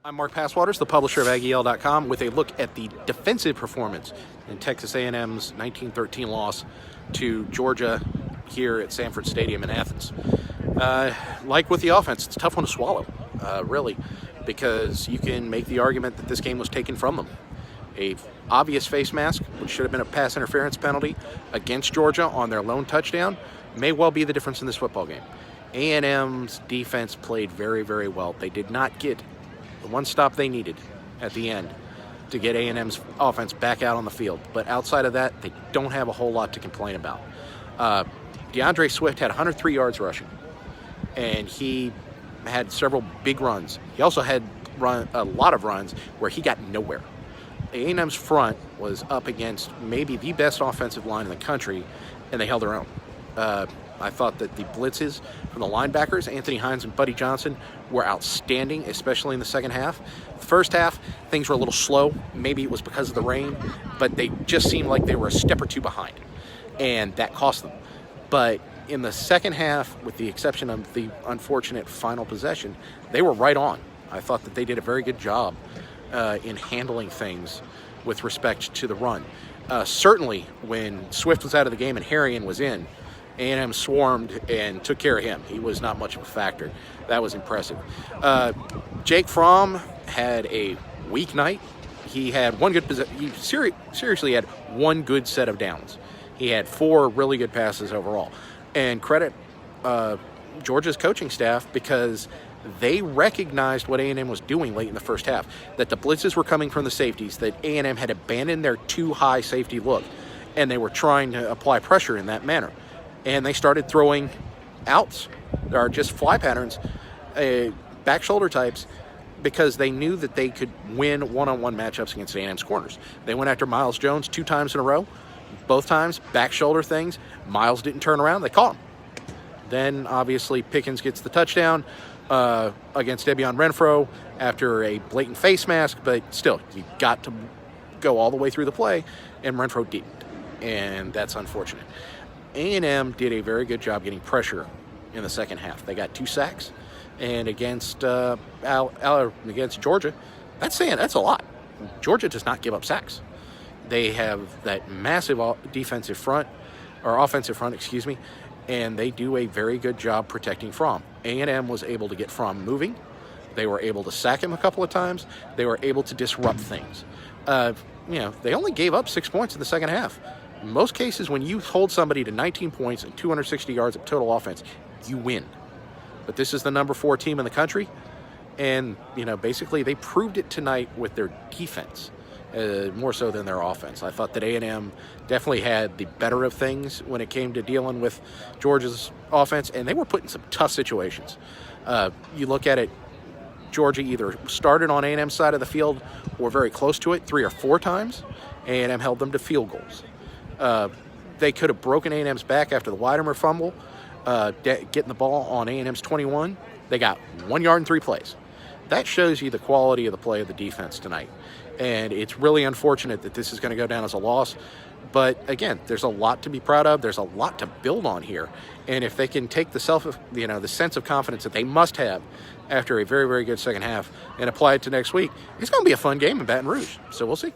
I'm Mark Passwaters, the publisher of AggieL.com, with a look at the defensive performance in Texas A&M's 1913 loss to Georgia here at Sanford Stadium in Athens. Like with the offense, it's a tough one to swallow, really, because you can make the argument that this game was taken from them. A obvious face mask, which should have been a pass interference penalty against Georgia on their lone touchdown, may well be the difference in this football game. A&M's defense played very, very well. They did not get the one stop they needed at the end to get A&M's offense back out on the field. But outside of that, they don't have a whole lot to complain about. DeAndre Swift had 103 yards rushing, and he had several big runs. He also had a lot of runs where he got nowhere. A&M's front was up against maybe the best offensive line in the country, and they held their own. I thought that the blitzes from the linebackers, Anthony Hines and Buddy Johnson, were outstanding, especially in the second half. The first half, things were a little slow. Maybe it was because of the rain, but they just seemed like they were a step or two behind, and that cost them. But in the second half, with the exception of the unfortunate final possession, they were right on. I thought that they did a very good job in handling things with respect to the run. Certainly, when Swift was out of the game and Harrion was in, A&M swarmed and took care of him. He was not much of a factor. That was impressive. Jake Fromm had a weak night. He had one good he seriously had one good set of downs. He had 4 really good passes overall. And credit Georgia's coaching staff, because they recognized what A&M was doing late in the first half, that the blitzes were coming from the safeties, that A&M had abandoned their too high safety look, and they were trying to apply pressure in that manner. And they started throwing outs, or just fly patterns, back shoulder types, because they knew that they could win one-on-one matchups against A&M's corners. They went after Miles Jones 2 times in a row. Both times, back shoulder things. Miles didn't turn around. They caught him. Then, obviously, Pickens gets the touchdown against Debian Renfro after a blatant face mask, but still, you got to go all the way through the play, and Renfro didn't, and that's unfortunate. A&M did a very good job getting pressure in the second half. They got 2 sacks, and against Georgia, that's a lot. Georgia does not give up sacks. They have that massive offensive front, and they do a very good job protecting Fromm. A&M was able to get Fromm moving. They were able to sack him a couple of times. They were able to disrupt things. They only gave up 6 points in the second half. In most cases, when you hold somebody to 19 points and 260 yards of total offense, you win. But this is the number 4 team in the country, and basically they proved it tonight with their defense, more so than their offense. I thought that A&M definitely had the better of things when it came to dealing with Georgia's offense, and they were put in some tough situations. You look at it, Georgia either started on A&M's side of the field or very close to it 3 or 4 times. A&M held them to field goals. They could have broken A&M's back after the Weidemer fumble, getting the ball on A&M's 21. They got 1 yard in 3 plays. That shows you the quality of the play of the defense tonight. And it's really unfortunate that this is going to go down as a loss. But again, there's a lot to be proud of. There's a lot to build on here. And if they can take the sense of confidence that they must have after a very, very good second half and apply it to next week, it's going to be a fun game in Baton Rouge. So we'll see.